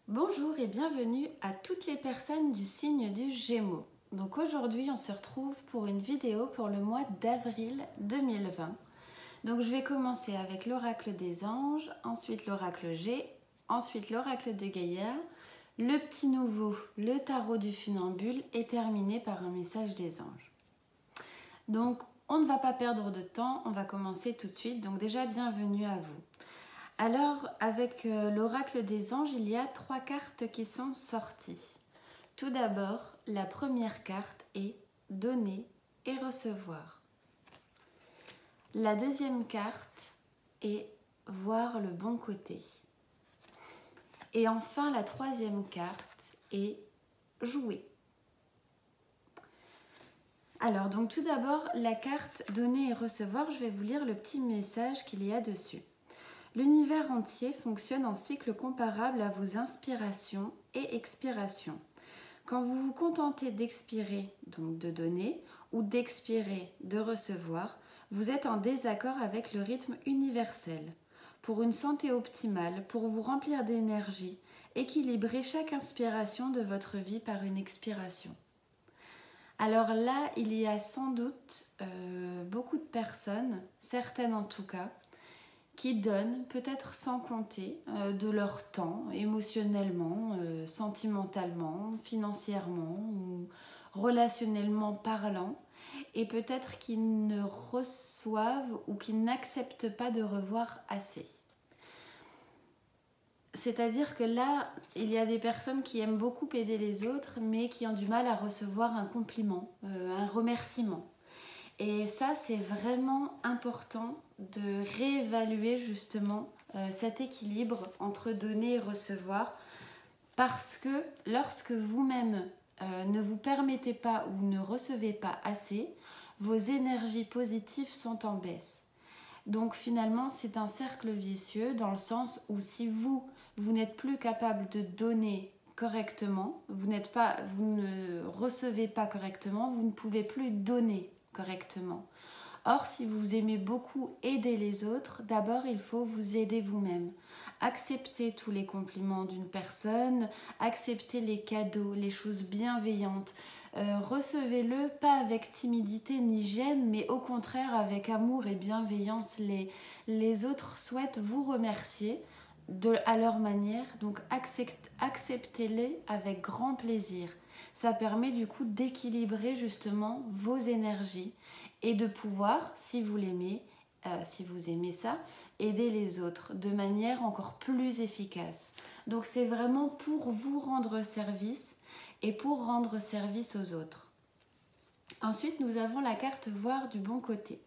Bonjour et bienvenue à toutes les personnes du signe du Gémeaux. Donc aujourd'hui on se retrouve pour une vidéo pour le mois d'avril 2020. Donc je vais commencer avec l'oracle des anges, ensuite l'oracle G, ensuite l'oracle de Gaïa, le petit nouveau, le tarot du funambule et terminé par un message des anges. Donc on ne va pas perdre de temps, on va commencer tout de suite. Donc déjà bienvenue à vous. Alors, avec l'oracle des anges, il y a 3 cartes qui sont sorties. Tout d'abord, la première carte est donner et recevoir. La deuxième carte est voir le bon côté. Et enfin, la troisième carte est jouer. Alors, donc tout d'abord, la carte donner et recevoir, je vais vous lire le petit message qu'il y a dessus. L'univers entier fonctionne en cycle comparable à vos inspirations et expirations. Quand vous vous contentez d'expirer, donc de donner, ou d'expirer, de recevoir, vous êtes en désaccord avec le rythme universel. Pour une santé optimale, pour vous remplir d'énergie, équilibrez chaque inspiration de votre vie par une expiration. Alors là, il y a sans doute beaucoup de personnes, certaines en tout cas, qui donnent, peut-être sans compter, de leur temps, émotionnellement, sentimentalement, financièrement ou relationnellement parlant, et peut-être qui ne reçoivent ou qui n'acceptent pas de revoir assez. C'est-à-dire que là, il y a des personnes qui aiment beaucoup aider les autres, mais qui ont du mal à recevoir un compliment, un remerciement. Et ça, c'est vraiment important de réévaluer justement cet équilibre entre donner et recevoir, parce que lorsque vous-même ne vous permettez pas ou ne recevez pas assez, vos énergies positives sont en baisse. Donc finalement, c'est un cercle vicieux dans le sens où si vous n'êtes plus capable de donner correctement, vous ne recevez pas correctement, vous ne pouvez plus donner correctement. Or, si vous aimez beaucoup aider les autres, d'abord il faut vous aider vous-même. Acceptez tous les compliments d'une personne, acceptez les cadeaux, les choses bienveillantes. Recevez-le pas avec timidité ni gêne, mais au contraire avec amour et bienveillance. Les autres souhaitent vous remercier à leur manière, donc acceptez-les avec grand plaisir. Ça permet du coup d'équilibrer justement vos énergies et de pouvoir, si vous l'aimez, si vous aimez ça, aider les autres de manière encore plus efficace. Donc c'est vraiment pour vous rendre service et pour rendre service aux autres. Ensuite, nous avons la carte voir du bon côté.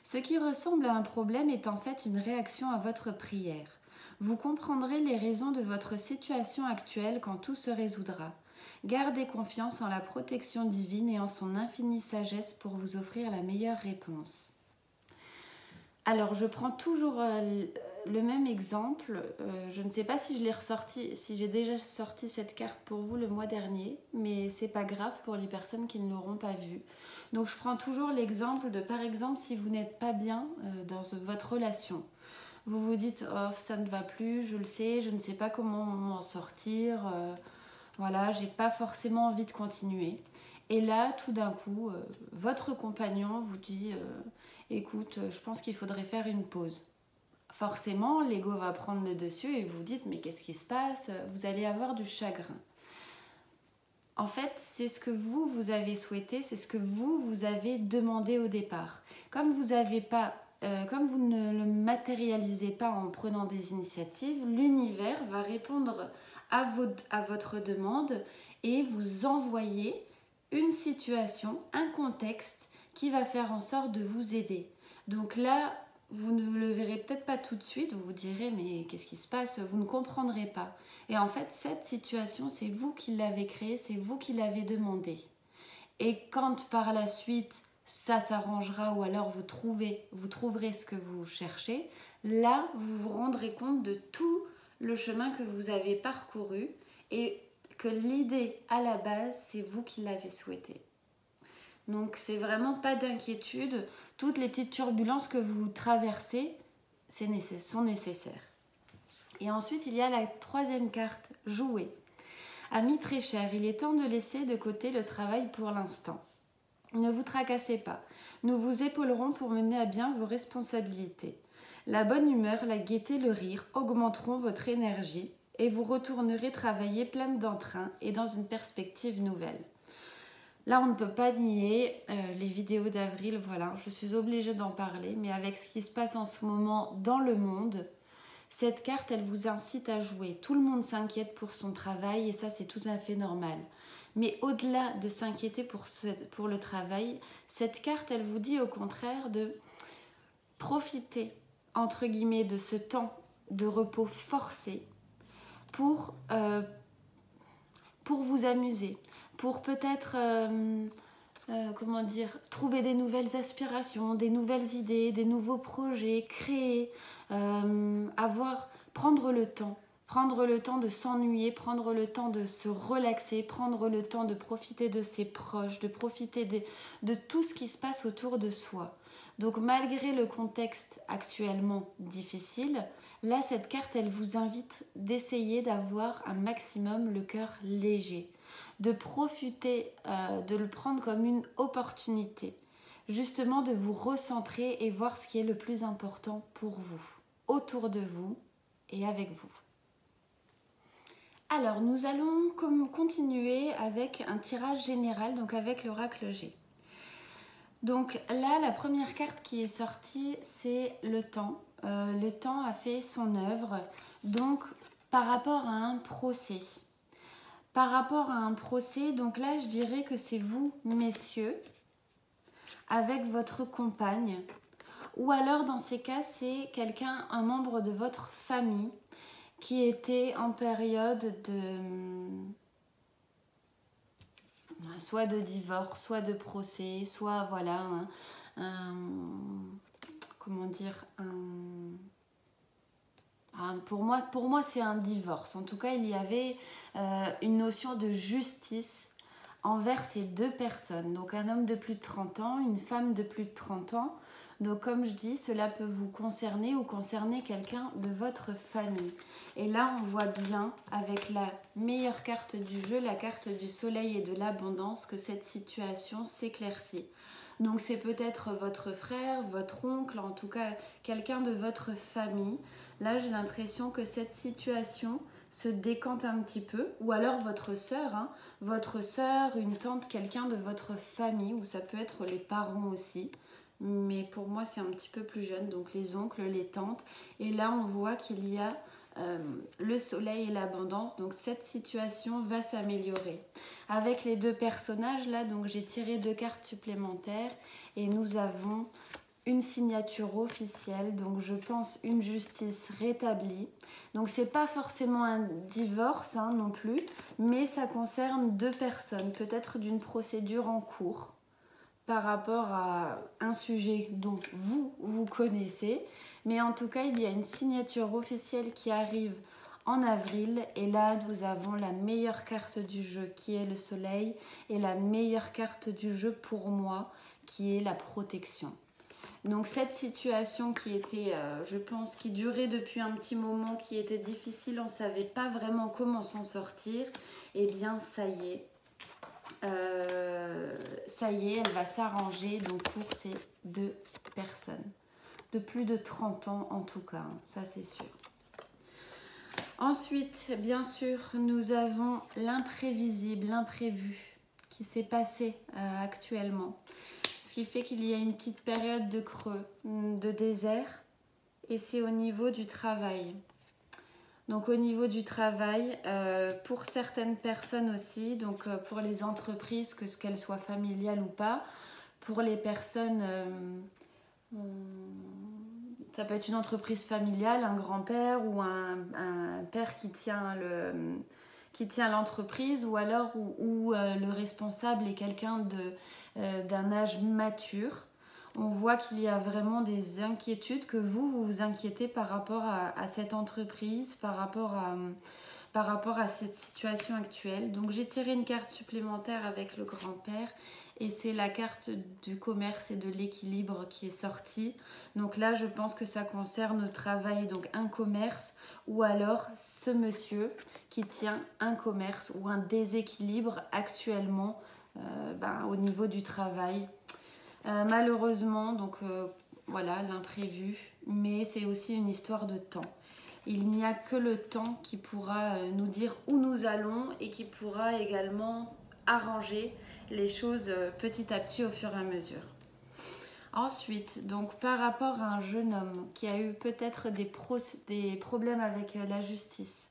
Ce qui ressemble à un problème est en fait une réaction à votre prière. Vous comprendrez les raisons de votre situation actuelle quand tout se résoudra. Gardez confiance en la protection divine et en son infinie sagesse pour vous offrir la meilleure réponse. Alors, je prends toujours le même exemple. Je ne sais pas si je l'ai ressorti, si j'ai déjà sorti cette carte pour vous le mois dernier, mais c'est pas grave pour les personnes qui ne l'auront pas vue. Donc, je prends toujours l'exemple de, par exemple, si vous n'êtes pas bien dans votre relation. Vous vous dites, oh, ça ne va plus, je le sais, je ne sais pas comment m'en sortir. Voilà, j'ai pas forcément envie de continuer. Et là, tout d'un coup, votre compagnon vous dit écoute, je pense qu'il faudrait faire une pause. Forcément, l'ego va prendre le dessus et vous dites mais qu'est-ce qui se passe? Vous allez avoir du chagrin. En fait, c'est ce que vous avez souhaité, c'est ce que vous avez demandé au départ. Comme vous ne le matérialisez pas en prenant des initiatives, l'univers va répondre à votre demande et vous envoyer une situation, un contexte qui va faire en sorte de vous aider. Donc là, vous ne le verrez peut-être pas tout de suite, vous vous direz mais qu'est-ce qui se passe? Vous ne comprendrez pas. Et en fait, cette situation, c'est vous qui l'avez créée, c'est vous qui l'avez demandée. Et quand par la suite, ça s'arrangera ou alors vous trouverez ce que vous cherchez, là, vous vous rendrez compte de tout le chemin que vous avez parcouru et que l'idée à la base, c'est vous qui l'avez souhaité. Donc, c'est vraiment pas d'inquiétude. Toutes les petites turbulences que vous traversez sont nécessaires. Et ensuite, il y a la troisième carte, jouer. Ami très cher, il est temps de laisser de côté le travail pour l'instant. Ne vous tracassez pas. Nous vous épaulerons pour mener à bien vos responsabilités. La bonne humeur, la gaieté, le rire augmenteront votre énergie et vous retournerez travailler pleine d'entrain et dans une perspective nouvelle. Là, on ne peut pas nier les vidéos d'avril, voilà, je suis obligée d'en parler, mais avec ce qui se passe en ce moment dans le monde, cette carte, elle vous incite à jouer. Tout le monde s'inquiète pour son travail et ça, c'est tout à fait normal. Mais au-delà de s'inquiéter pour le travail, cette carte, elle vous dit au contraire de profiter, entre guillemets, de ce temps de repos forcé pour vous amuser, pour peut-être, comment dire, trouver des nouvelles aspirations, des nouvelles idées, des nouveaux projets, créer, prendre le temps de s'ennuyer, prendre le temps de se relaxer, prendre le temps de profiter de ses proches, de profiter de tout ce qui se passe autour de soi. Donc malgré le contexte actuellement difficile, là cette carte elle vous invite d'essayer d'avoir un maximum le cœur léger, de profiter, de le prendre comme une opportunité, justement de vous recentrer et voir ce qui est le plus important pour vous, autour de vous et avec vous. Alors, nous allons continuer avec un tirage général, donc avec l'oracle G. Donc là, la première carte qui est sortie, c'est le temps. Le temps a fait son œuvre, donc par rapport à un procès. Par rapport à un procès, donc là, je dirais que c'est vous, messieurs, avec votre compagne. Ou alors, dans ces cas, c'est quelqu'un, un membre de votre famille, qui était en période soit de divorce, soit de procès, soit voilà, comment dire, pour moi c'est un divorce. En tout cas, il y avait une notion de justice envers ces deux personnes. Donc un homme de plus de 30 ans, une femme de plus de 30 ans. Donc comme je dis, cela peut vous concerner ou concerner quelqu'un de votre famille. Et là, on voit bien avec la meilleure carte du jeu, la carte du soleil et de l'abondance, que cette situation s'éclaircit. Donc c'est peut-être votre frère, votre oncle, en tout cas quelqu'un de votre famille. Là, j'ai l'impression que cette situation se décante un petit peu. Ou alors votre sœur, une tante, quelqu'un de votre famille, ou ça peut être les parents aussi. Mais pour moi, c'est un petit peu plus jeune, donc les oncles, les tantes. Et là, on voit qu'il y a le soleil et l'abondance, donc cette situation va s'améliorer. Avec les deux personnages, là, donc j'ai tiré 2 cartes supplémentaires et nous avons une signature officielle, donc je pense une justice rétablie. Donc c'est pas forcément un divorce non plus, mais ça concerne 2 personnes, peut-être d'une procédure en cours, par rapport à un sujet dont vous connaissez. Mais en tout cas, il y a une signature officielle qui arrive en avril. Et là, nous avons la meilleure carte du jeu qui est le soleil et la meilleure carte du jeu pour moi qui est la protection. Donc cette situation qui était, je pense, qui durait depuis un petit moment, qui était difficile, on ne savait pas vraiment comment s'en sortir, eh bien ça y est. Elle va s'arranger donc pour ces 2 personnes de plus de 30 ans en tout cas, ça c'est sûr. Ensuite, bien sûr, nous avons l'imprévisible, l'imprévu qui s'est passé actuellement, ce qui fait qu'il y a une petite période de creux, de désert, et c'est au niveau du travail. Donc au niveau du travail, pour certaines personnes aussi, donc pour les entreprises, qu'elles soient familiales ou pas, pour les personnes, ça peut être une entreprise familiale, un grand-père ou un père qui tient l'entreprise, ou alors où le responsable est quelqu'un d'un âge mature. On voit qu'il y a vraiment des inquiétudes, que vous vous inquiétez par rapport à cette entreprise, par rapport par rapport à cette situation actuelle. Donc j'ai tiré une carte supplémentaire avec le grand-père et c'est la carte du commerce et de l'équilibre qui est sortie. Donc là, je pense que ça concerne le travail, donc un commerce, ou alors ce monsieur qui tient un commerce ou un déséquilibre actuellement au niveau du travail. Malheureusement, donc voilà, l'imprévu, mais c'est aussi une histoire de temps. Il n'y a que le temps qui pourra nous dire où nous allons et qui pourra également arranger les choses petit à petit au fur et à mesure. Ensuite, donc par rapport à un jeune homme qui a eu peut-être des problèmes avec la justice,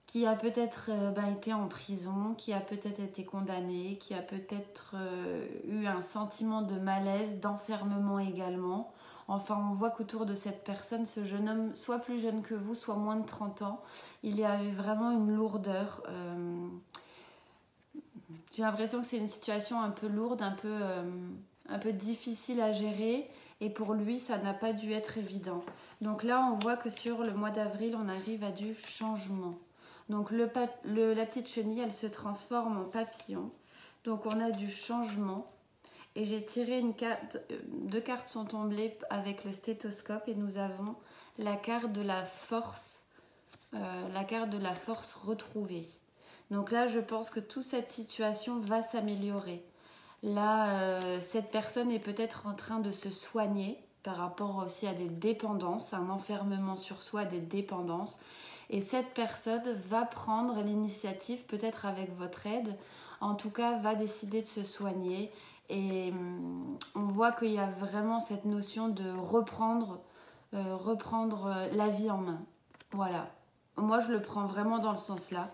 qui a peut-être été en prison, qui a peut-être été condamné, qui a peut-être eu un sentiment de malaise, d'enfermement également. Enfin, on voit qu'autour de cette personne, ce jeune homme, soit plus jeune que vous, soit moins de 30 ans, il y avait vraiment une lourdeur. J'ai l'impression que c'est une situation un peu lourde, un peu difficile à gérer. Et pour lui, ça n'a pas dû être évident. Donc là, on voit que sur le mois d'avril, on arrive à du changement. Donc la petite chenille, elle se transforme en papillon. Donc on a du changement. Et j'ai tiré une carte, deux cartes sont tombées avec le stéthoscope et nous avons la carte de la force retrouvée. Donc là, je pense que toute cette situation va s'améliorer. Là, cette personne est peut-être en train de se soigner par rapport aussi à des dépendances, un enfermement sur soi, des dépendances. Et cette personne va prendre l'initiative, peut-être avec votre aide, en tout cas va décider de se soigner. Et on voit qu'il y a vraiment cette notion de reprendre la vie en main. Voilà. Moi, je le prends vraiment dans le sens là.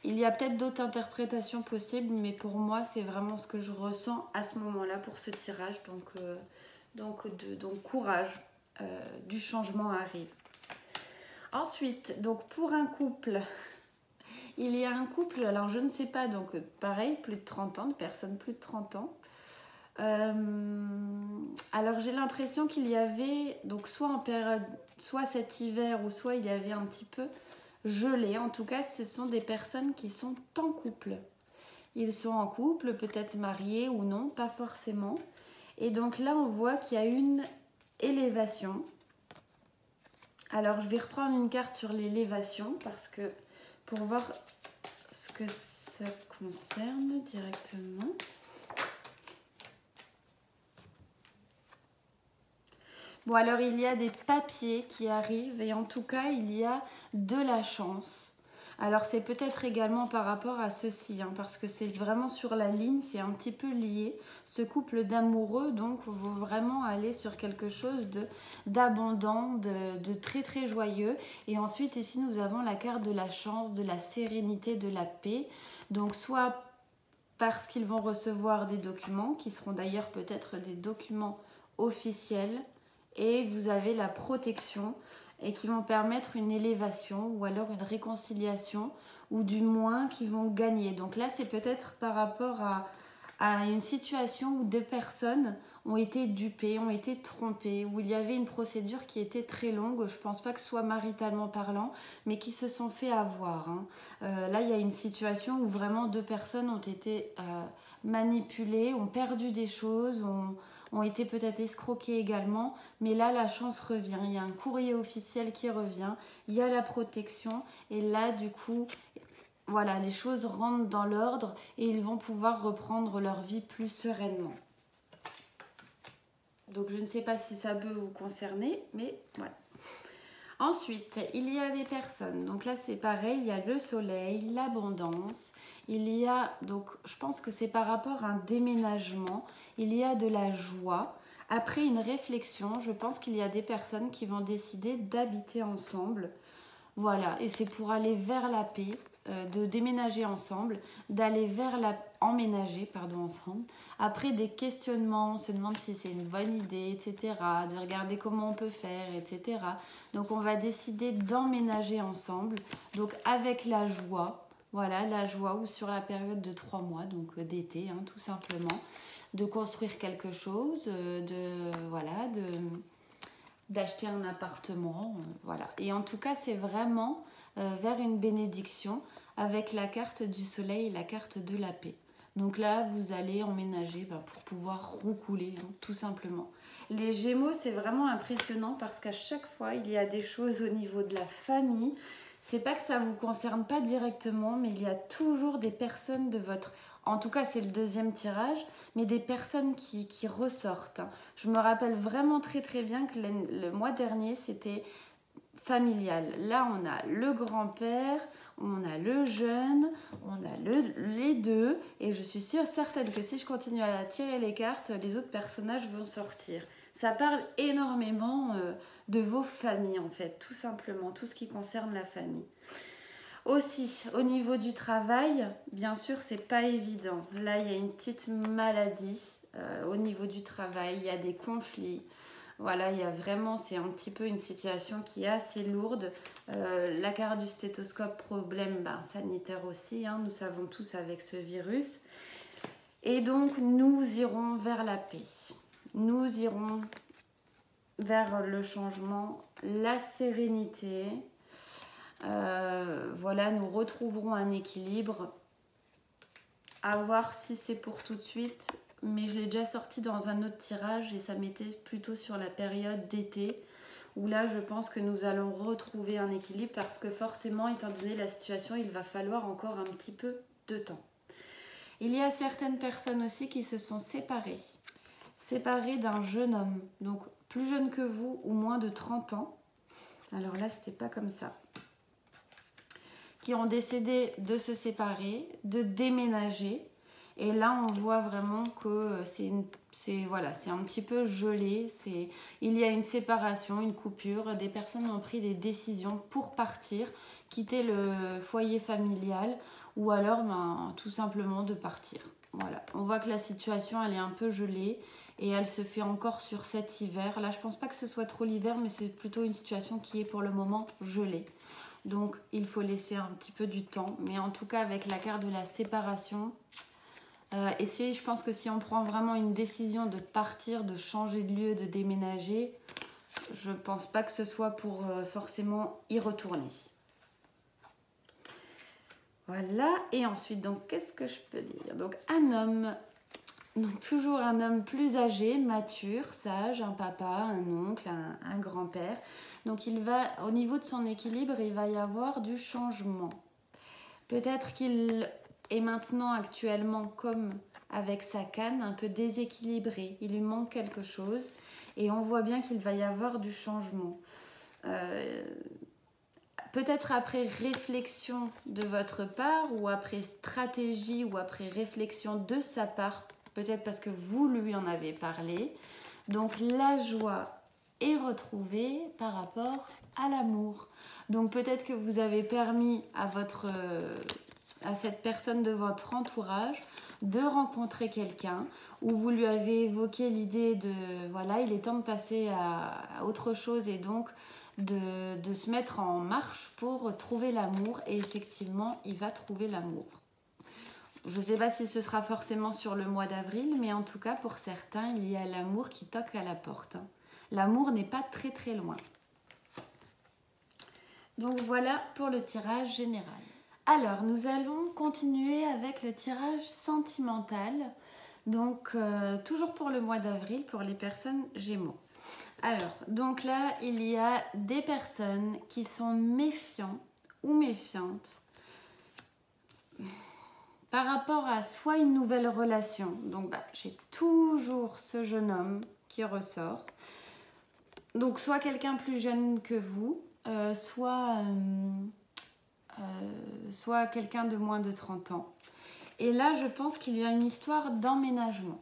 Il y a peut-être d'autres interprétations possibles, mais pour moi, c'est vraiment ce que je ressens à ce moment-là pour ce tirage. Donc courage, du changement arrive. Ensuite, donc pour un couple, il y a un couple, alors je ne sais pas, donc pareil, plus de 30 ans, de personnes plus de 30 ans. Alors j'ai l'impression qu'il y avait, donc soit en période, soit cet hiver, ou soit il y avait un petit peu gelé. En tout cas, ce sont des personnes qui sont en couple. Ils sont en couple, peut-être mariés ou non, pas forcément. Et donc là, on voit qu'il y a une élévation. Alors, je vais reprendre une carte sur l'élévation parce que pour voir ce que ça concerne directement. Bon, alors il y a des papiers qui arrivent et en tout cas, il y a de la chance. Alors, c'est peut-être également par rapport à ceci, parce que c'est vraiment sur la ligne, c'est un petit peu lié. Ce couple d'amoureux, donc, vaut vraiment aller sur quelque chose d'abondant, de très très joyeux. Et ensuite, ici, nous avons la carte de la chance, de la sérénité, de la paix. Donc, soit parce qu'ils vont recevoir des documents, qui seront d'ailleurs peut-être des documents officiels, et vous avez la protection et qui vont permettre une élévation ou alors une réconciliation ou du moins qui vont gagner. Donc là, c'est peut-être par rapport à une situation où deux personnes ont été dupées, ont été trompées, où il y avait une procédure qui était très longue, je ne pense pas que ce soit maritalement parlant, mais qui se sont fait avoir. Là, il y a une situation où vraiment deux personnes ont été manipulées, ont perdu des choses, ont été peut-être escroqués également, mais là la chance revient, il y a un courrier officiel qui revient, il y a la protection et là du coup voilà, les choses rentrent dans l'ordre et ils vont pouvoir reprendre leur vie plus sereinement. Donc je ne sais pas si ça peut vous concerner, mais voilà. Ensuite, il y a des personnes, donc là c'est pareil, il y a le soleil, l'abondance, il y a, donc je pense que c'est par rapport à un déménagement, il y a de la joie. Après une réflexion, je pense qu'il y a des personnes qui vont décider d'habiter ensemble, voilà, et c'est pour aller vers la paix, de déménager ensemble, d'aller vers emménager ensemble. Après des questionnements, on se demande si c'est une bonne idée, etc. De regarder comment on peut faire, etc. Donc on va décider d'emménager ensemble, donc avec la joie. Voilà, la joie ou sur la période de 3 mois, donc d'été, tout simplement, de construire quelque chose, d'acheter un appartement, voilà. Et en tout cas, c'est vraiment vers une bénédiction avec la carte du soleil et la carte de la paix. Donc là, vous allez emménager pour pouvoir roucouler, hein, tout simplement. Les Gémeaux, c'est vraiment impressionnant parce qu'à chaque fois, il y a des choses au niveau de la famille. C'est pas que ça vous concerne pas directement, mais il y a toujours des personnes de votre... En tout cas, c'est le deuxième tirage, mais des personnes qui ressortent. Je me rappelle vraiment très très bien que le mois dernier, c'était familial. Là, on a le grand-père, on a le jeune, on a les deux, et je suis certaine que si je continue à tirer les cartes, les autres personnages vont sortir. Ça parle énormément de vos familles, en fait, tout simplement, tout ce qui concerne la famille. Aussi, au niveau du travail, bien sûr, c'est pas évident. Là, il y a une petite maladie au niveau du travail, il y a des conflits. Voilà, il y a vraiment, c'est un petit peu une situation qui est assez lourde. La carte du stéthoscope, problème sanitaire aussi, hein, nous savons tous avec ce virus. Et donc, nous irons vers la paix. Nous irons vers le changement, la sérénité. Voilà, nous retrouverons un équilibre. À voir si c'est pour tout de suite, mais je l'ai déjà sorti dans un autre tirage et ça m'était plutôt sur la période d'été où là je pense que nous allons retrouver un équilibre parce que forcément, étant donné la situation, il va falloir encore un petit peu de temps. Il y a certaines personnes aussi qui se sont séparées d'un jeune homme, donc plus jeune que vous ou moins de 30 ans. Alors là, c'était pas comme ça. Qui ont décidé de se séparer, de déménager. Et là, on voit vraiment que c'est un petit peu gelé. Il y a une séparation, une coupure. Des personnes ont pris des décisions pour partir, quitter le foyer familial ou alors tout simplement de partir. Voilà. On voit que la situation, elle est un peu gelée et elle se fait encore sur cet hiver. Là, je pense pas que ce soit trop l'hiver, mais c'est plutôt une situation qui est pour le moment gelée. Donc, il faut laisser un petit peu du temps. Mais en tout cas, avec la carte de la séparation, je pense que si on prend vraiment une décision de partir, de changer de lieu, de déménager, je ne pense pas que ce soit pour forcément y retourner. Voilà. Et ensuite, donc, qu'est-ce que je peux dire? Donc, un homme, donc toujours un homme plus âgé, mature, sage, un papa, un oncle, un grand-père. Donc au niveau de son équilibre, il va y avoir du changement. Peut-être qu'il est maintenant actuellement comme avec sa canne, un peu déséquilibré. Il lui manque quelque chose et on voit bien qu'il va y avoir du changement. Peut-être après réflexion de votre part ou après stratégie ou après réflexion de sa part, peut-être parce que vous lui en avez parlé. Donc la joie est retrouvée par rapport à l'amour. Donc peut-être que vous avez permis à cette personne de votre entourage de rencontrer quelqu'un ou vous lui avez évoqué l'idée de voilà, il est temps de passer à autre chose et donc de se mettre en marche pour trouver l'amour et effectivement, il va trouver l'amour. Je ne sais pas si ce sera forcément sur le mois d'avril, mais en tout cas, pour certains, il y a l'amour qui toque à la porte. L'amour n'est pas très très loin. Donc voilà pour le tirage général. Alors, nous allons continuer avec le tirage sentimental. Donc, toujours pour le mois d'avril, pour les personnes Gémeaux. Alors, donc là, il y a des personnes qui sont méfiants ou méfiantes par rapport à soit une nouvelle relation. Donc, j'ai toujours ce jeune homme qui ressort. Donc, soit quelqu'un plus jeune que vous, soit quelqu'un de moins de 30 ans. Et là, je pense qu'il y a une histoire d'emménagement.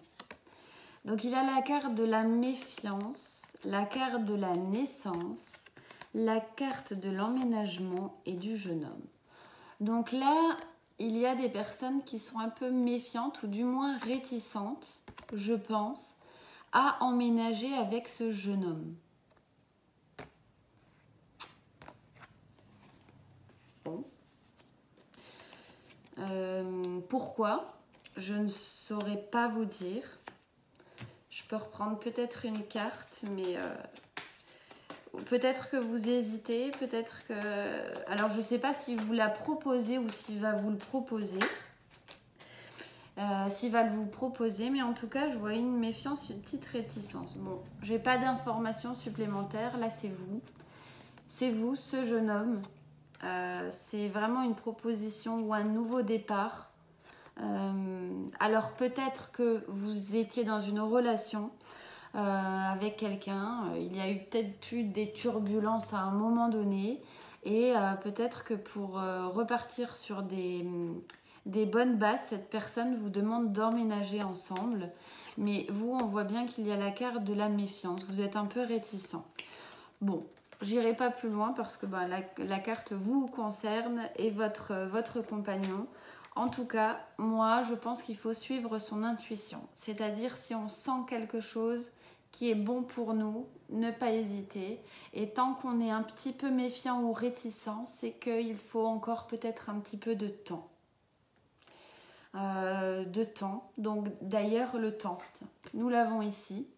Donc, il y a la carte de la méfiance, la carte de la naissance, la carte de l'emménagement et du jeune homme. Donc là, il y a des personnes qui sont un peu méfiantes ou du moins réticentes, je pense, à emménager avec ce jeune homme. Bon. Pourquoi? Je ne saurais pas vous dire. Je peux reprendre peut-être une carte, mais peut-être que vous hésitez, peut-être que... Alors, je ne sais pas si vous la proposez ou s'il va vous le proposer. S'il va vous proposer, mais en tout cas, je vois une méfiance, une petite réticence. Bon, j'ai pas d'informations supplémentaires. Là, c'est vous. C'est vous, ce jeune homme. C'est vraiment une proposition ou un nouveau départ. Alors, peut-être que vous étiez dans une relation avec quelqu'un. Il y a peut-être eu des turbulences à un moment donné. Et peut-être que pour repartir sur des bonnes bases, cette personne vous demande d'emménager ensemble. Mais vous, on voit bien qu'il y a la carte de la méfiance. Vous êtes un peu réticent. Bon, j'irai pas plus loin parce que la carte vous concerne et votre compagnon. En tout cas, moi, je pense qu'il faut suivre son intuition. C'est-à-dire, si on sent quelque chose qui est bon pour nous, ne pas hésiter. Et tant qu'on est un petit peu méfiant ou réticent, c'est qu'il faut encore peut-être un petit peu de temps. Donc d'ailleurs, le temps, tiens, nous l'avons ici.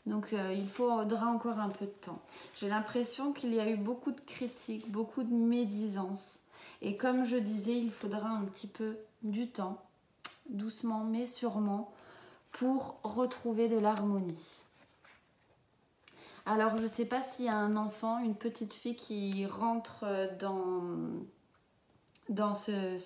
Donc il faudra encore un peu de temps. J'ai l'impression qu'il y a eu beaucoup de critiques, beaucoup de médisances. Et comme je disais, il faudra un petit peu du temps, doucement mais sûrement, pour retrouver de l'harmonie. Alors, je ne sais pas s'il y a un enfant, une petite fille qui rentre dans ce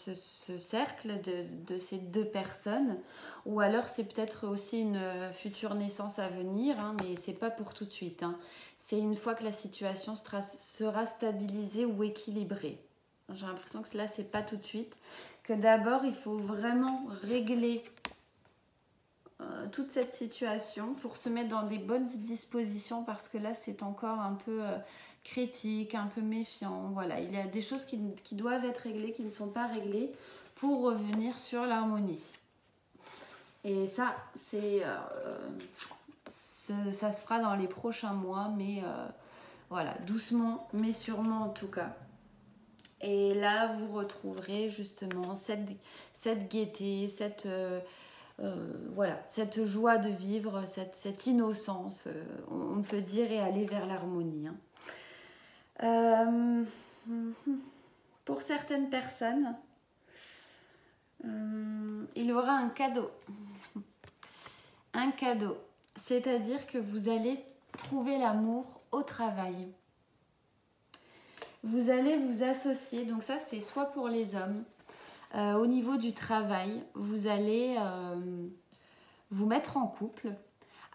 cercle de ces deux personnes, ou alors c'est peut-être aussi une future naissance à venir, hein, mais c'est pas pour tout de suite. Hein. C'est une fois que la situation sera stabilisée ou équilibrée. J'ai l'impression que là, c'est pas tout de suite. Que d'abord, il faut vraiment régler toute cette situation pour se mettre dans des bonnes dispositions, parce que là c'est encore un peu critique, un peu méfiant. Voilà, il y a des choses qui doivent être réglées, qui ne sont pas réglées, pour revenir sur l'harmonie. Et ça, ça se fera dans les prochains mois, mais voilà, doucement mais sûrement en tout cas. Et là vous retrouverez justement cette gaieté, voilà, cette joie de vivre, cette innocence, on peut dire, et aller vers l'harmonie. Hein. Pour certaines personnes, il y aura un cadeau. Un cadeau, c'est-à-dire que vous allez trouver l'amour au travail. Vous allez vous associer, donc ça c'est soit pour les hommes, au niveau du travail, vous allez vous mettre en couple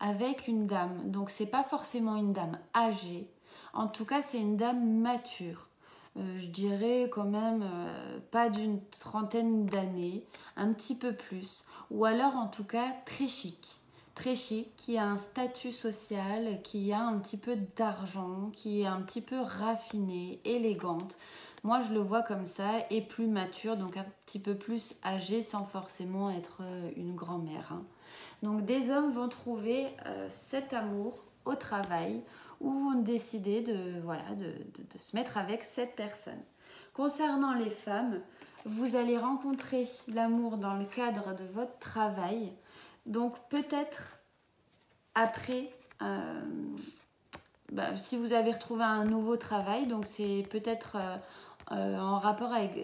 avec une dame. Donc c'est pas forcément une dame âgée, en tout cas c'est une dame mature. Je dirais quand même pas d'une trentaine d'années, un petit peu plus. Ou alors en tout cas très chic, qui a un statut social, qui a un petit peu d'argent, qui est un petit peu raffinée, élégante. Moi, je le vois comme ça, et plus mature, donc un petit peu plus âgée, sans forcément être une grand-mère. Hein. Donc, des hommes vont trouver cet amour au travail, où vous décidez de se mettre avec cette personne. Concernant les femmes, vous allez rencontrer l'amour dans le cadre de votre travail. Donc, peut-être après... si vous avez retrouvé un nouveau travail, donc c'est peut-être en rapport avec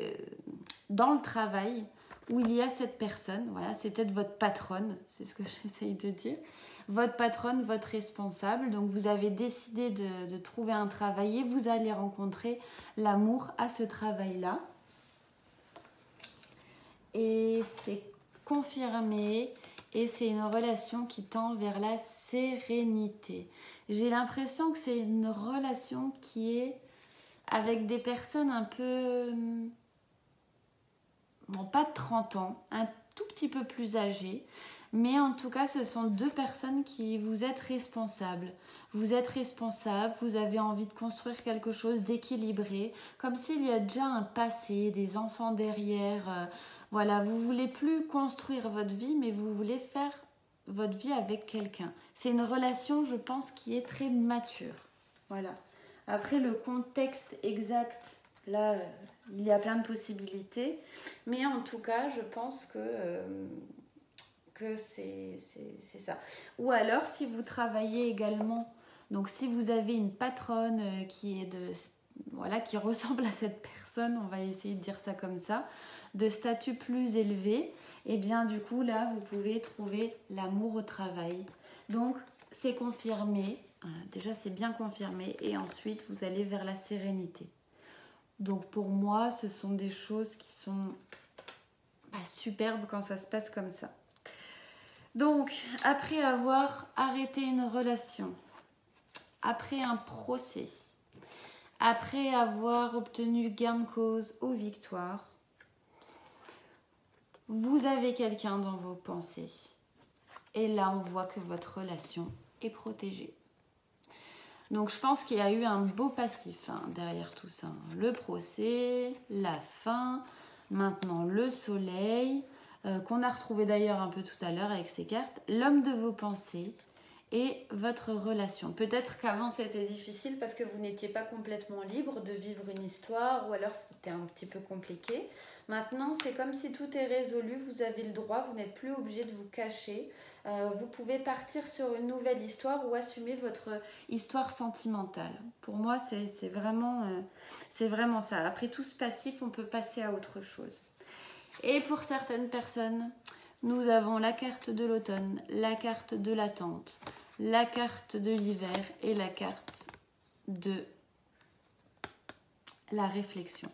dans le travail où il y a cette personne, voilà, c'est peut-être votre patronne, c'est ce que j'essaye de dire, votre patronne, votre responsable. Donc vous avez décidé de trouver un travail et vous allez rencontrer l'amour à ce travail-là. Et c'est confirmé, et c'est une relation qui tend vers la sérénité. J'ai l'impression que c'est une relation qui est avec des personnes un peu... Bon, pas de 30 ans, un tout petit peu plus âgées. Mais en tout cas, ce sont deux personnes qui vous êtes responsables. Vous êtes responsable, vous avez envie de construire quelque chose d'équilibré. Comme s'il y a déjà un passé, des enfants derrière. Voilà, vous voulez plus construire votre vie, mais vous voulez faire votre vie avec quelqu'un. C'est une relation, je pense, qui est très mature. Voilà. Après, le contexte exact, là, il y a plein de possibilités. Mais en tout cas, je pense que c'est ça. Ou alors, si vous travaillez également Donc si vous avez une patronne voilà, qui ressemble à cette personne, on va essayer de dire ça comme ça, de statut plus élevé, et bien du coup là vous pouvez trouver l'amour au travail. Donc c'est confirmé, déjà c'est bien confirmé, et ensuite vous allez vers la sérénité. Donc pour moi ce sont des choses qui sont superbes quand ça se passe comme ça. Donc après avoir arrêté une relation, après un procès, après avoir obtenu gain de cause ou victoire, vous avez quelqu'un dans vos pensées. Et là, on voit que votre relation est protégée. Donc, je pense qu'il y a eu un beau passif derrière tout ça. Le procès, la fin, maintenant le soleil, qu'on a retrouvé d'ailleurs un peu tout à l'heure avec ces cartes. L'homme de vos pensées et votre relation. Peut-être qu'avant c'était difficile parce que vous n'étiez pas complètement libre de vivre une histoire ou alors c'était un petit peu compliqué. Maintenant c'est comme si tout est résolu, vous avez le droit, vous n'êtes plus obligé de vous cacher. Vous pouvez partir sur une nouvelle histoire ou assumer votre histoire sentimentale. Pour moi c'est vraiment ça. Après tout ce passif, on peut passer à autre chose. Et pour certaines personnes, nous avons la carte de l'automne, la carte de l'attente, la carte de l'hiver et la carte de la réflexion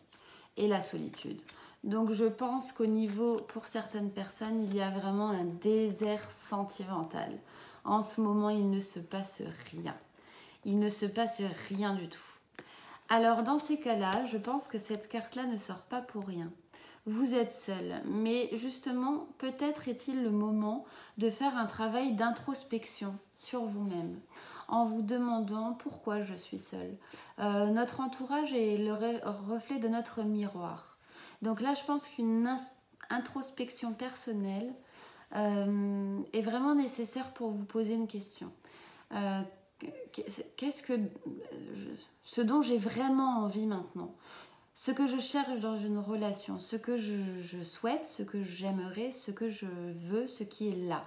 et la solitude. Donc je pense qu'au niveau, pour certaines personnes, il y a vraiment un désert sentimental. En ce moment, il ne se passe rien. Il ne se passe rien du tout. Alors dans ces cas-là, je pense que cette carte-là ne sort pas pour rien. Vous êtes seul, mais justement, peut-être est-il le moment de faire un travail d'introspection sur vous-même, en vous demandant pourquoi je suis seule. Notre entourage est le reflet de notre miroir. Donc là, je pense qu'une introspection personnelle est vraiment nécessaire pour vous poser une question. Ce dont j'ai vraiment envie maintenant? Ce que je cherche dans une relation, ce que je souhaite, ce que j'aimerais, ce que je veux, ce qui est là.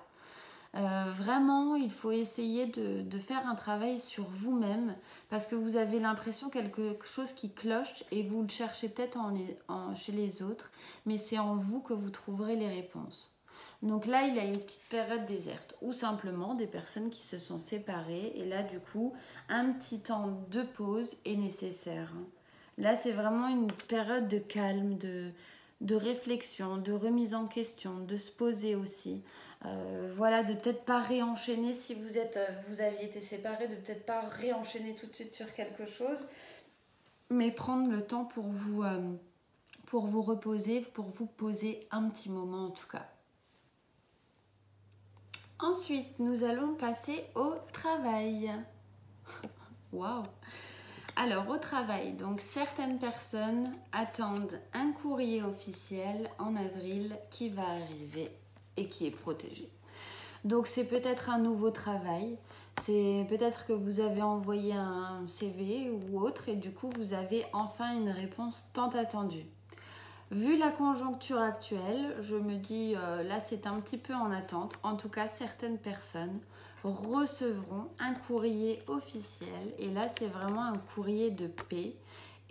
Vraiment, il faut essayer de faire un travail sur vous-même parce que vous avez l'impression quelque chose qui cloche et vous le cherchez peut-être chez les autres, mais c'est en vous que vous trouverez les réponses. Donc là, il y a une petite période déserte ou simplement des personnes qui se sont séparées et là, du coup, un petit temps de pause est nécessaire. Là, c'est vraiment une période de calme, de réflexion, de remise en question, de se poser aussi. Voilà, de peut-être pas réenchaîner si vous aviez été séparés, de peut-être pas réenchaîner tout de suite sur quelque chose, mais prendre le temps pour vous reposer, pour vous poser un petit moment en tout cas. Ensuite, nous allons passer au travail. Waouh! Alors, au travail, donc certaines personnes attendent un courrier officiel en avril qui va arriver et qui est protégé. Donc, c'est peut-être un nouveau travail, c'est peut-être que vous avez envoyé un CV ou autre et du coup, vous avez enfin une réponse tant attendue. Vu la conjoncture actuelle, je me dis là c'est un petit peu en attente. En tout cas, certaines personnes recevront un courrier officiel et là c'est vraiment un courrier de paix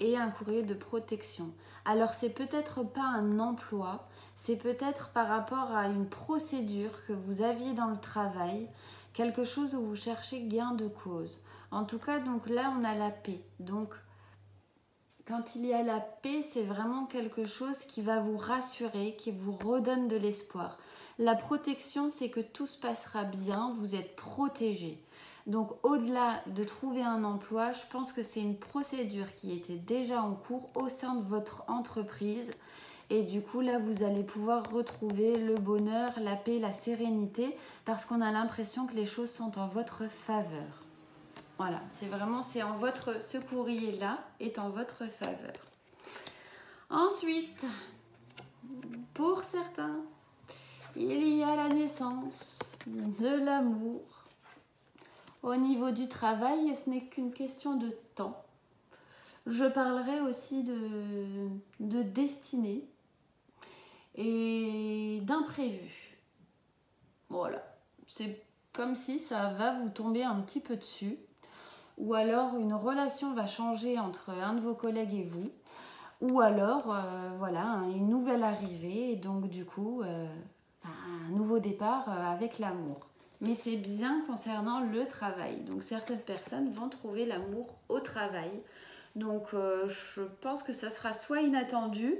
et un courrier de protection. Alors c'est peut-être pas un emploi, c'est peut-être par rapport à une procédure que vous aviez dans le travail, quelque chose où vous cherchez gain de cause. En tout cas, donc là on a la paix. Donc quand il y a la paix, c'est vraiment quelque chose qui va vous rassurer, qui vous redonne de l'espoir. La protection, c'est que tout se passera bien, vous êtes protégé. Donc au-delà de trouver un emploi, je pense que c'est une procédure qui était déjà en cours au sein de votre entreprise. Et du coup, là, vous allez pouvoir retrouver le bonheur, la paix, la sérénité, parce qu'on a l'impression que les choses sont en votre faveur. Voilà, ce courrier-là est en votre faveur. Ensuite, pour certains, il y a la naissance de l'amour. Au niveau du travail, ce n'est qu'une question de temps. Je parlerai aussi de destinée et d'imprévu. Voilà, c'est comme si ça va vous tomber un petit peu dessus. ou alors une relation va changer entre un de vos collègues et vous, ou alors voilà, une nouvelle arrivée et donc du coup un nouveau départ avec l'amour. Mais c'est bien concernant le travail. Donc certaines personnes vont trouver l'amour au travail. Donc je pense que ça sera soit inattendu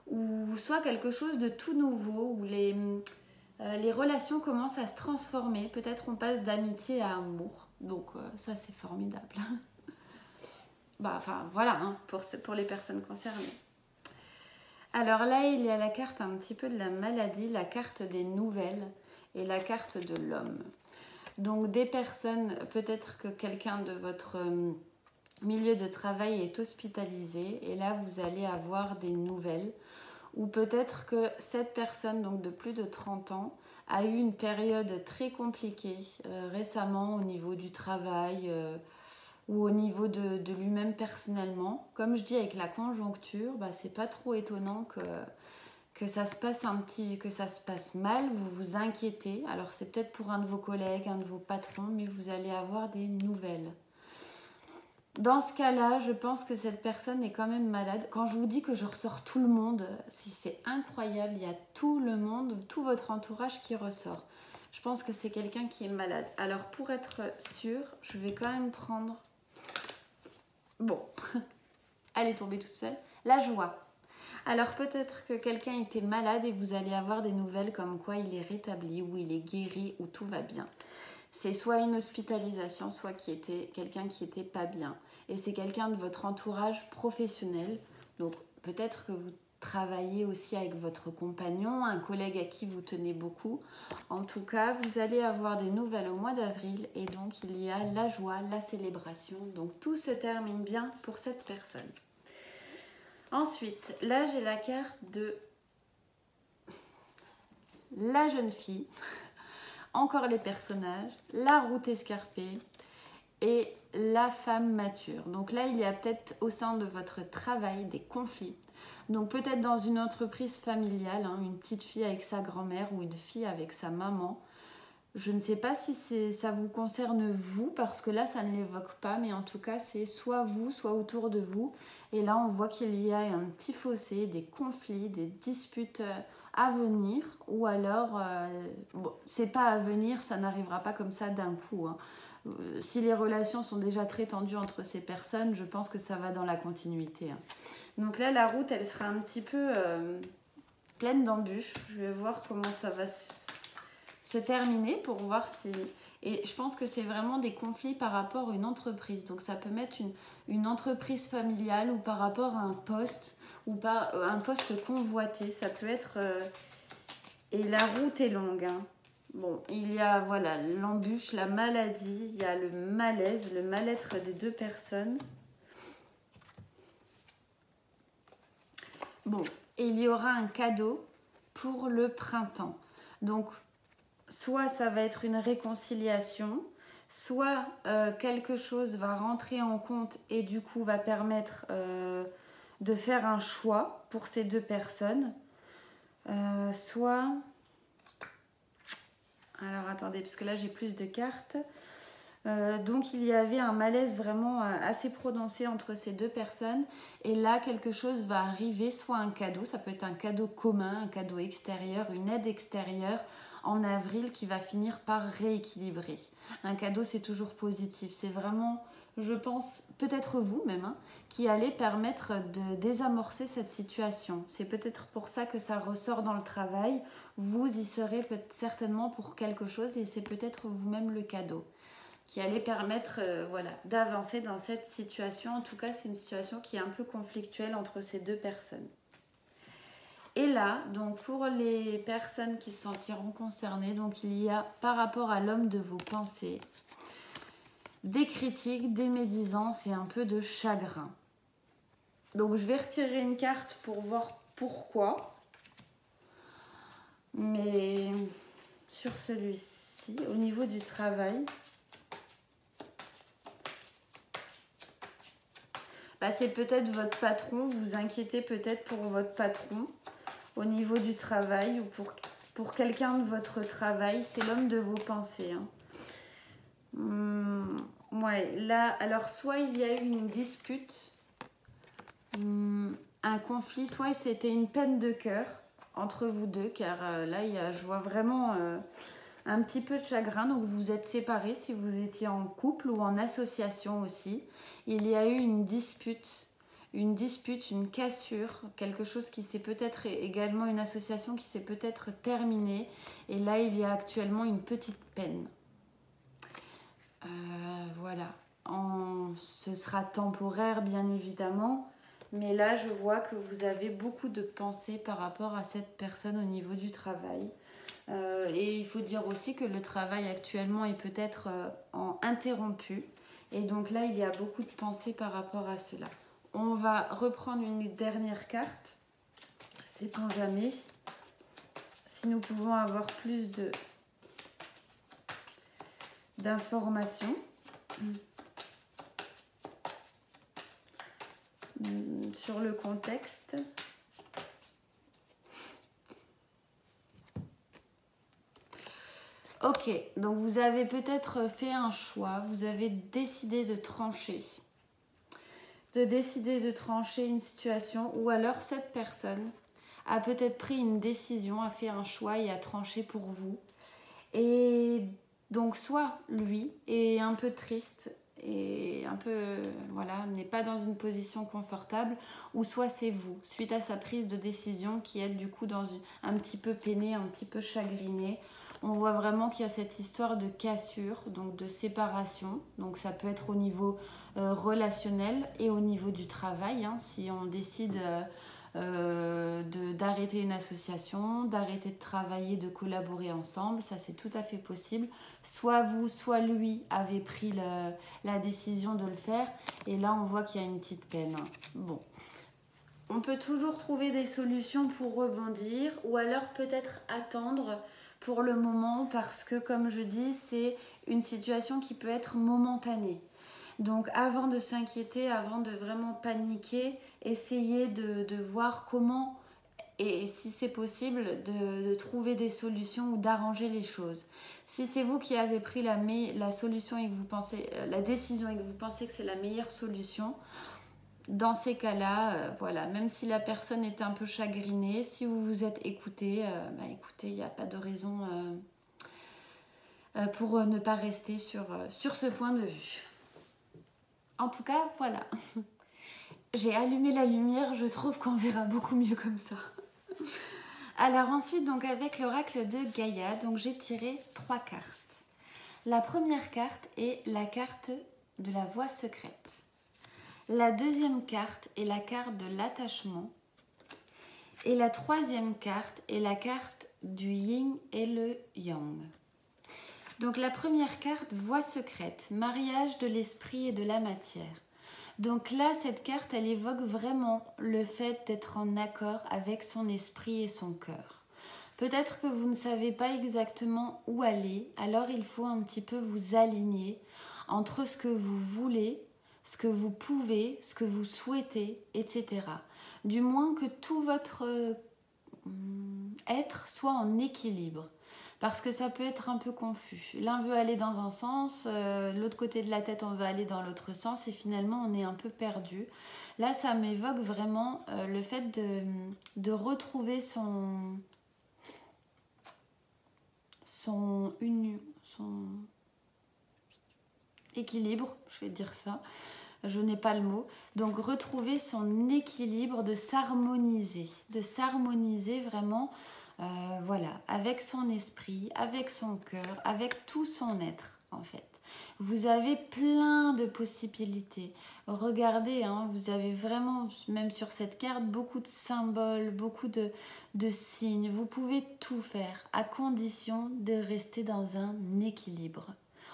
ou soit quelque chose de tout nouveau où les relations commencent à se transformer. Peut-être on passe d'amitié à amour. Donc ça c'est formidable. Bah, enfin voilà, hein, pour les personnes concernées. Alors là, il y a la carte un petit peu de la maladie, la carte des nouvelles et la carte de l'homme. Donc des personnes, peut-être que quelqu'un de votre milieu de travail est hospitalisé et là vous allez avoir des nouvelles. Ou peut-être que cette personne, donc de plus de 30 ans, a eu une période très compliquée récemment au niveau du travail ou au niveau de lui-même personnellement. Comme je dis avec la conjoncture, bah, c'est pas trop étonnant que ça se passe mal, vous vous inquiétez. Alors c'est peut-être pour un de vos collègues, un de vos patrons, mais vous allez avoir des nouvelles. Dans ce cas-là, je pense que cette personne est quand même malade. Quand je vous dis que je ressors tout le monde, c'est incroyable. Il y a tout le monde, tout votre entourage qui ressort. Je pense que c'est quelqu'un qui est malade. Alors pour être sûre, je vais quand même prendre... Bon, elle est tombée toute seule. La joie. Alors peut-être que quelqu'un était malade et vous allez avoir des nouvelles comme quoi il est rétabli, ou il est guéri, ou tout va bien. C'est soit une hospitalisation, soit quelqu'un qui était pas bien. Et c'est quelqu'un de votre entourage professionnel. Donc peut-être que vous travaillez aussi avec votre compagnon, un collègue à qui vous tenez beaucoup. En tout cas, vous allez avoir des nouvelles au mois d'avril et donc il y a la joie, la célébration. Donc tout se termine bien pour cette personne. Ensuite, là j'ai la carte de la jeune fille. Encore les personnages, la route escarpée et la femme mature. Donc là, il y a peut-être au sein de votre travail des conflits. Donc peut-être dans une entreprise familiale, hein, une petite fille avec sa grand-mère ou une fille avec sa maman. Je ne sais pas si ça vous concerne vous, parce que là, ça ne l'évoque pas, mais en tout cas, c'est soit vous, soit autour de vous. Et là, on voit qu'il y a un petit fossé, des conflits, des disputes à venir, ou alors, bon, c'est pas à venir, ça n'arrivera pas comme ça d'un coup. Hein. Si les relations sont déjà très tendues entre ces personnes, je pense que ça va dans la continuité. Hein. Donc là, la route, elle sera un petit peu pleine d'embûches. Je vais voir comment ça va se terminer pour voir si... Et je pense que c'est vraiment des conflits par rapport à une entreprise. Donc ça peut mettre une entreprise familiale ou par rapport à un poste ou par un poste convoité. Ça peut être... Et la route est longue. Hein. Bon, il y a voilà l'embûche, la maladie, il y a le malaise, le mal-être des deux personnes. Bon, et il y aura un cadeau pour le printemps. Donc, soit ça va être une réconciliation, soit quelque chose va rentrer en compte et du coup va permettre de faire un choix pour ces deux personnes. Soit... Alors attendez, parce que là j'ai plus de cartes. Donc il y avait un malaise vraiment assez prononcé entre ces deux personnes. Et là, quelque chose va arriver, soit un cadeau, ça peut être un cadeau commun, un cadeau extérieur, une aide extérieure en avril qui va finir par rééquilibrer. Un cadeau, c'est toujours positif. C'est vraiment, je pense, peut-être vous même, hein, qui allez permettre de désamorcer cette situation. C'est peut-être pour ça que ça ressort dans le travail. Vous y serez certainement pour quelque chose et c'est peut-être vous-même le cadeau qui allait permettre voilà, d'avancer dans cette situation. En tout cas, c'est une situation qui est un peu conflictuelle entre ces deux personnes. Et là, donc pour les personnes qui se sentiront concernées, donc il y a par rapport à l'homme de vos pensées, des critiques, des médisances et un peu de chagrin. Donc je vais retirer une carte pour voir pourquoi. Mais sur celui-ci, au niveau du travail, bah, c'est peut-être votre patron, vous vous inquiétez peut-être pour votre patron au niveau du travail ou pour quelqu'un de votre travail, c'est l'homme de vos pensées. Hein. Ouais, là, alors soit il y a eu une dispute, un conflit, soit c'était une peine de cœur entre vous deux, car là, je vois vraiment un petit peu de chagrin. Donc vous êtes séparés si vous étiez en couple ou en association aussi. Il y a eu une dispute, une cassure, quelque chose qui s'est peut-être également une association qui s'est peut-être terminée. Et là, il y a actuellement une petite peine. Voilà. Ce sera temporaire, bien évidemment. Mais là, je vois que vous avez beaucoup de pensées par rapport à cette personne au niveau du travail. Et il faut dire aussi que le travail actuellement est peut-être interrompu. Et donc là, il y a beaucoup de pensées par rapport à cela. On va reprendre une dernière carte. Sait-on jamais si nous pouvons avoir plus d'informations sur le contexte. Ok, donc vous avez peut-être fait un choix, vous avez décidé de trancher. De décider de trancher une situation, ou alors cette personne a peut-être pris une décision, a fait un choix et a tranché pour vous. Et donc soit lui est un peu triste et un peu, voilà, n'est pas dans une position confortable, ou soit c'est vous, suite à sa prise de décision, qui est du coup un petit peu peiné, un petit peu chagriné. On voit vraiment qu'il y a cette histoire de cassure, donc de séparation. Donc ça peut être au niveau relationnel et au niveau du travail, hein, si on décide d'arrêter une association, d'arrêter de travailler, de collaborer ensemble, ça c'est tout à fait possible. Soit vous, soit lui avez pris la décision de le faire, et là on voit qu'il y a une petite peine. Bon. On peut toujours trouver des solutions pour rebondir, ou alors peut-être attendre pour le moment, parce que comme je dis, c'est une situation qui peut être momentanée. Donc avant de s'inquiéter, avant de vraiment paniquer, essayez de voir comment, et si c'est possible, de trouver des solutions ou d'arranger les choses. Si c'est vous qui avez pris la solution et que vous pensez, la décision et que vous pensez que c'est la meilleure solution, dans ces cas-là, voilà, même si la personne est un peu chagrinée, si vous vous êtes écouté, écoutez, il n'y a pas de raison pour ne pas rester sur ce point de vue. En tout cas, voilà. J'ai allumé la lumière, je trouve qu'on verra beaucoup mieux comme ça. Alors ensuite, donc avec l'oracle de Gaïa, donc j'ai tiré 3 cartes. La première carte est la carte de la voie secrète. La deuxième carte est la carte de l'attachement. Et la troisième carte est la carte du yin et le yang. Donc la première carte, voie secrète, mariage de l'esprit et de la matière. Donc là, cette carte, elle évoque vraiment le fait d'être en accord avec son esprit et son cœur. Peut-être que vous ne savez pas exactement où aller, alors il faut un petit peu vous aligner entre ce que vous voulez, ce que vous pouvez, ce que vous souhaitez, etc. Du moins que tout votre être soit en équilibre. Parce que ça peut être un peu confus. L'un veut aller dans un sens, l'autre côté de la tête, on veut aller dans l'autre sens, et finalement, on est un peu perdu. Là, ça m'évoque vraiment le fait de retrouver son équilibre, je vais dire ça, je n'ai pas le mot. Donc, retrouver son équilibre, de s'harmoniser vraiment. Voilà, avec son esprit, avec son cœur, avec tout son être en fait. Vous avez plein de possibilités. Regardez, hein, vous avez vraiment, même sur cette carte, beaucoup de symboles, beaucoup de signes. Vous pouvez tout faire à condition de rester dans un équilibre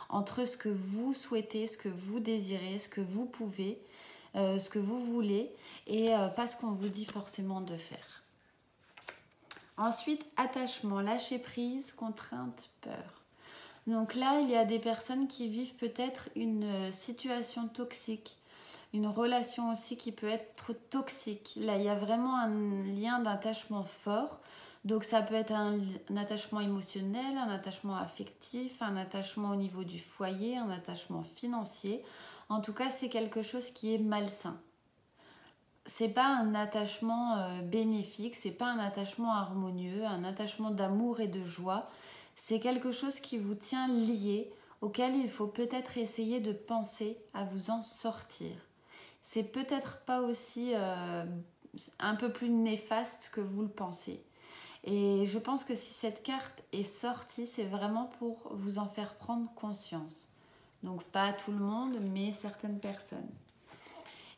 entre ce que vous souhaitez, ce que vous désirez, ce que vous pouvez, ce que vous voulez, et pas ce qu'on vous dit forcément de faire. Ensuite, attachement, lâcher prise, contrainte, peur. Donc là, il y a des personnes qui vivent peut-être une situation toxique, une relation aussi qui peut être toxique. Là, il y a vraiment un lien d'attachement fort. Donc ça peut être un attachement émotionnel, un attachement affectif, un attachement au niveau du foyer, un attachement financier. En tout cas, c'est quelque chose qui est malsain. C'est pas un attachement bénéfique, c'est pas un attachement harmonieux, un attachement d'amour et de joie. C'est quelque chose qui vous tient lié, auquel il faut peut-être essayer de penser à vous en sortir. C'est peut-être pas aussi un peu plus néfaste que vous le pensez. Et je pense que si cette carte est sortie, c'est vraiment pour vous en faire prendre conscience. Donc pas tout le monde, mais certaines personnes.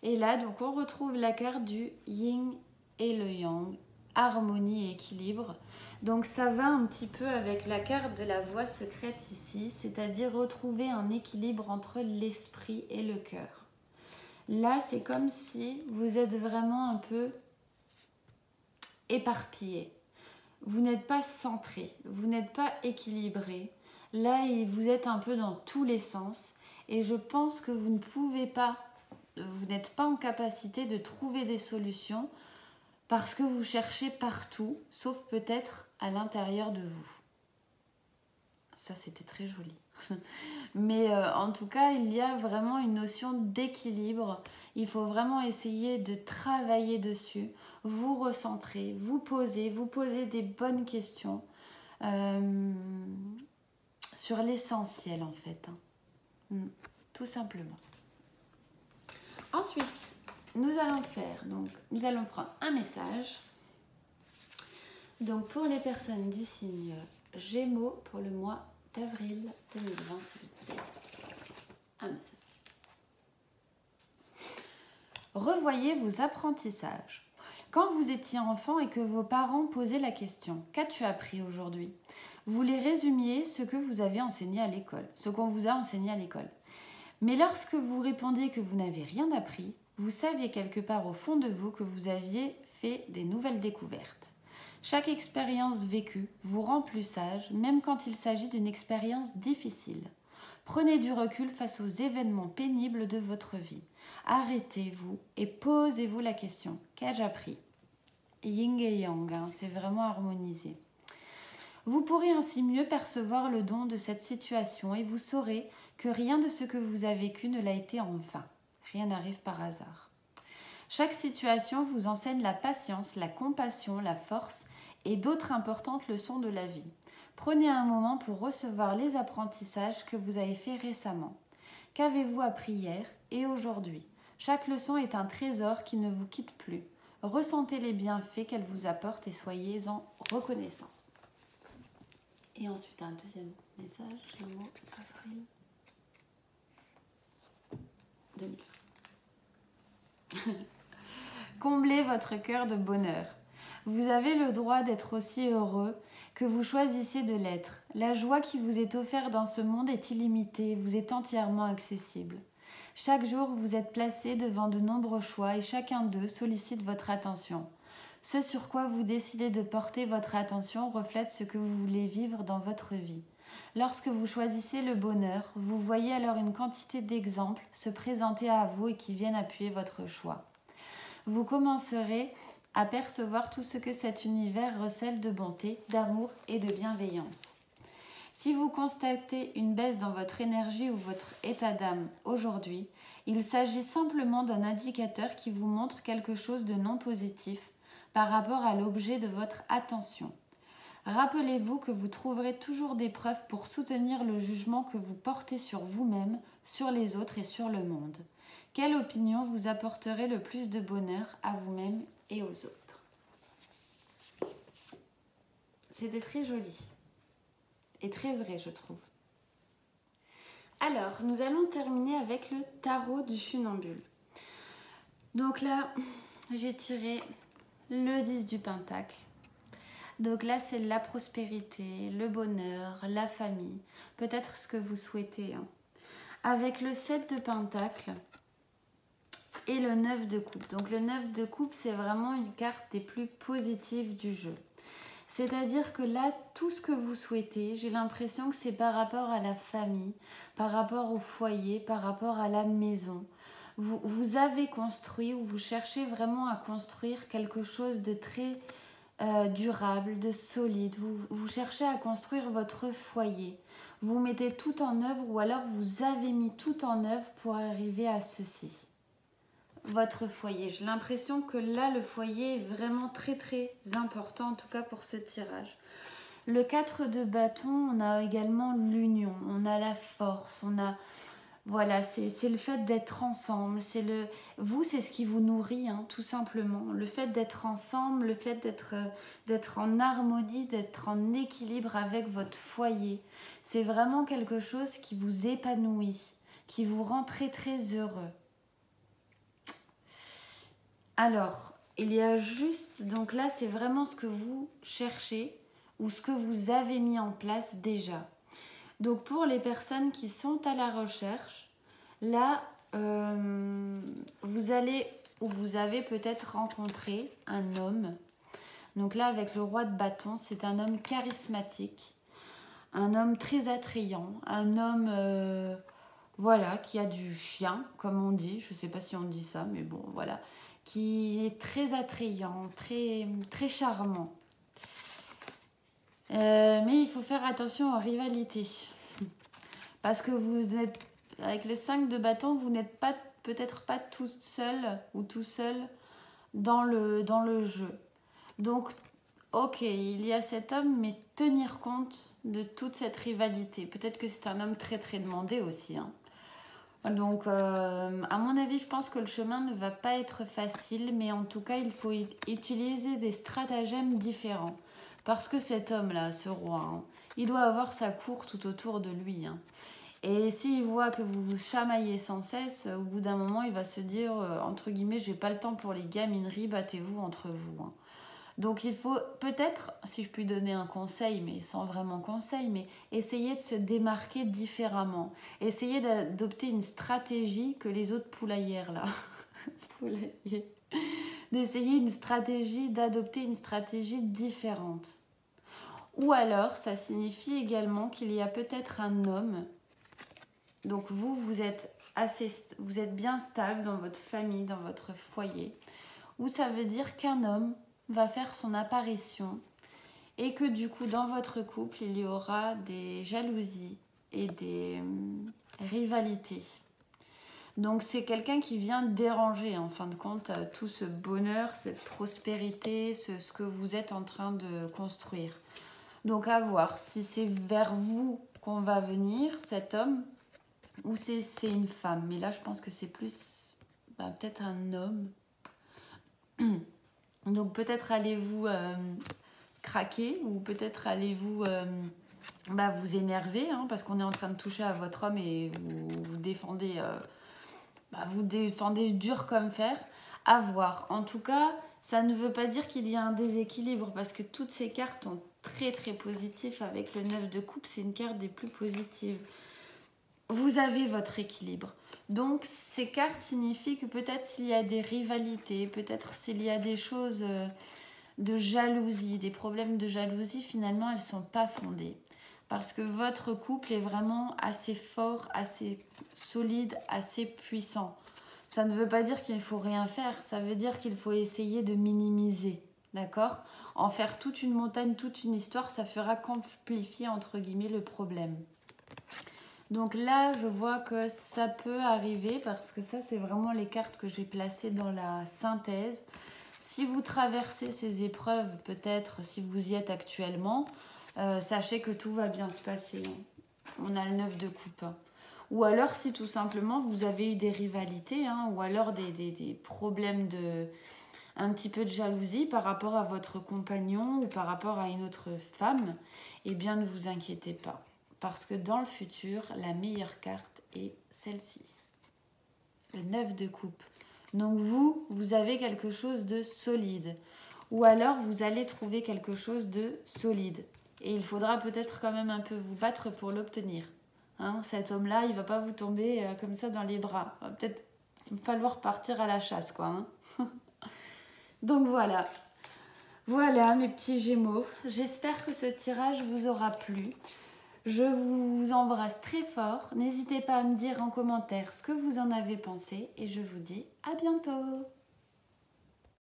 Et là, donc on retrouve la carte du yin et le yang, harmonie et équilibre. Donc ça va un petit peu avec la carte de la voie secrète ici, c'est-à-dire retrouver un équilibre entre l'esprit et le cœur. Là, c'est comme si vous êtes vraiment un peu éparpillé. Vous n'êtes pas centré, vous n'êtes pas équilibré. Là, vous êtes un peu dans tous les sens. Et je pense que vous ne pouvez pas, vous n'êtes pas en capacité de trouver des solutions parce que vous cherchez partout, sauf peut-être à l'intérieur de vous. Ça, c'était très joli. Mais en tout cas, il y a vraiment une notion d'équilibre. Il faut vraiment essayer de travailler dessus, vous recentrer, vous poser des bonnes questions sur l'essentiel en fait. Tout simplement. Ensuite, nous allons prendre un message. Donc pour les personnes du signe Gémeaux pour le mois d'avril 2020, s'il vous plaît. Un message. Revoyez vos apprentissages. Quand vous étiez enfant et que vos parents posaient la question « Qu'as-tu appris aujourd'hui ?» Vous les résumiez ce que vous avez enseigné à l'école, ce qu'on vous a enseigné à l'école. Mais lorsque vous répondiez que vous n'avez rien appris, vous saviez quelque part au fond de vous que vous aviez fait des nouvelles découvertes. Chaque expérience vécue vous rend plus sage, même quand il s'agit d'une expérience difficile. Prenez du recul face aux événements pénibles de votre vie. Arrêtez-vous et posez-vous la question « Qu'ai-je appris ?» Yin et Yang, c'est vraiment harmonisé. Vous pourrez ainsi mieux percevoir le don de cette situation et vous saurez que rien de ce que vous avez vécu ne l'a été en vain. Rien n'arrive par hasard. Chaque situation vous enseigne la patience, la compassion, la force et d'autres importantes leçons de la vie. Prenez un moment pour recevoir les apprentissages que vous avez faits récemment. Qu'avez-vous appris hier et aujourd'hui? Chaque leçon est un trésor qui ne vous quitte plus. Ressentez les bienfaits qu'elle vous apporte et soyez-en reconnaissant. Et ensuite un deuxième message, Gémeaux, avril 2020. Comblez votre cœur de bonheur. Vous avez le droit d'être aussi heureux que vous choisissez de l'être. La joie qui vous est offerte dans ce monde est illimitée, vous est entièrement accessible. Chaque jour, vous êtes placé devant de nombreux choix et chacun d'eux sollicite votre attention. Ce sur quoi vous décidez de porter votre attention reflète ce que vous voulez vivre dans votre vie. Lorsque vous choisissez le bonheur, vous voyez alors une quantité d'exemples se présenter à vous et qui viennent appuyer votre choix. Vous commencerez à percevoir tout ce que cet univers recèle de bonté, d'amour et de bienveillance. Si vous constatez une baisse dans votre énergie ou votre état d'âme aujourd'hui, il s'agit simplement d'un indicateur qui vous montre quelque chose de non positif par rapport à l'objet de votre attention. Rappelez-vous que vous trouverez toujours des preuves pour soutenir le jugement que vous portez sur vous-même, sur les autres et sur le monde. Quelle opinion vous apporterait le plus de bonheur à vous-même et aux autres? C'était très joli et très vrai, je trouve. Alors, nous allons terminer avec le tarot du funambule. Donc là, j'ai tiré le 10 du pentacle. Donc là, c'est la prospérité, le bonheur, la famille, peut-être ce que vous souhaitez. Avec le 7 de pentacle et le 9 de coupe. Donc le 9 de coupe, c'est vraiment une carte des plus positives du jeu. C'est-à-dire que là, tout ce que vous souhaitez, j'ai l'impression que c'est par rapport à la famille, par rapport au foyer, par rapport à la maison. Vous avez construit ou vous cherchez vraiment à construire quelque chose de très durable, de solide. Vous cherchez à construire votre foyer. Vous mettez tout en œuvre ou alors vous avez mis tout en œuvre pour arriver à ceci. Votre foyer. J'ai l'impression que là, le foyer est vraiment très très important, en tout cas pour ce tirage. Le 4 de bâton, on a également l'union, on a la force, on a... Voilà, c'est le fait d'être ensemble. Vous, c'est ce qui vous nourrit, hein, tout simplement. Le fait d'être ensemble, le fait d'être en harmonie, d'être en équilibre avec votre foyer. C'est vraiment quelque chose qui vous épanouit, qui vous rend très très heureux. Alors, il y a juste... Donc là, c'est vraiment ce que vous cherchez ou ce que vous avez mis en place déjà. Donc pour les personnes qui sont à la recherche, là, vous avez peut-être rencontré un homme. Donc là, avec le roi de bâton, c'est un homme charismatique, un homme très attrayant, un homme voilà, qui a du chien, comme on dit. Je ne sais pas si on dit ça, mais bon, voilà. Qui est très attrayant, très, très charmant. Mais il faut faire attention aux rivalités. Parce que vous êtes, avec le 5 de bâton, vous n'êtes peut-être pas tout seul ou tout seul dans le jeu. Donc, ok, il y a cet homme, mais tenir compte de toute cette rivalité. Peut-être que c'est un homme très très demandé aussi, hein. Donc, à mon avis, je pense que le chemin ne va pas être facile, mais en tout cas, il faut utiliser des stratagèmes différents. Parce que cet homme-là, ce roi, hein, il doit avoir sa cour tout autour de lui, hein. Et s'il voit que vous vous chamaillez sans cesse, au bout d'un moment, il va se dire, entre guillemets, j'ai pas le temps pour les gamineries, battez-vous entre vous, hein. Donc il faut peut-être, si je puis donner un conseil, mais sans vraiment conseil, mais essayer de se démarquer différemment. Essayer d'adopter une stratégie que les autres poulaillères, là. Poulaillers. D'essayer d'adopter une stratégie différente. Ou alors, ça signifie également qu'il y a peut-être un homme. Donc vous êtes bien stable dans votre famille, dans votre foyer. Ou ça veut dire qu'un homme va faire son apparition et que du coup, dans votre couple, il y aura des jalousies et des rivalités. Donc c'est quelqu'un qui vient déranger en fin de compte tout ce bonheur, cette prospérité, ce que vous êtes en train de construire. Donc à voir si c'est vers vous qu'on va venir, cet homme, ou c'est une femme. Mais là je pense que c'est plus peut-être un homme. Donc peut-être allez-vous craquer ou peut-être allez-vous vous énerver, hein, parce qu'on est en train de toucher à votre homme et vous défendez... vous défendez dur comme fer, à voir. En tout cas, ça ne veut pas dire qu'il y a un déséquilibre parce que toutes ces cartes sont très très positives. Avec le 9 de coupe, c'est une carte des plus positives. Vous avez votre équilibre. Donc, ces cartes signifient que peut-être s'il y a des rivalités, peut-être s'il y a des choses de jalousie, des problèmes de jalousie, finalement, elles ne sont pas fondées. Parce que votre couple est vraiment assez fort, assez solide, assez puissant. Ça ne veut pas dire qu'il ne faut rien faire, ça veut dire qu'il faut essayer de minimiser, d'accord? En faire toute une montagne, toute une histoire, ça fera qu'amplifier, entre guillemets, le problème. Donc là, je vois que ça peut arriver, parce que ça, c'est vraiment les cartes que j'ai placées dans la synthèse. Si vous traversez ces épreuves, peut-être, si vous y êtes actuellement... sachez que tout va bien se passer. On a le 9 de coupe. Ou alors si tout simplement vous avez eu des rivalités, hein, ou alors des problèmes un petit peu de jalousie par rapport à votre compagnon ou par rapport à une autre femme, eh bien ne vous inquiétez pas. Parce que dans le futur, la meilleure carte est celle-ci. Le 9 de coupe. Donc vous avez quelque chose de solide. Ou alors vous allez trouver quelque chose de solide. Et il faudra peut-être quand même un peu vous battre pour l'obtenir. Hein, cet homme-là, il ne va pas vous tomber comme ça dans les bras. Il va peut-être falloir partir à la chasse, quoi. Hein. Donc voilà. Voilà mes petits Gémeaux. J'espère que ce tirage vous aura plu. Je vous embrasse très fort. N'hésitez pas à me dire en commentaire ce que vous en avez pensé. Et je vous dis à bientôt.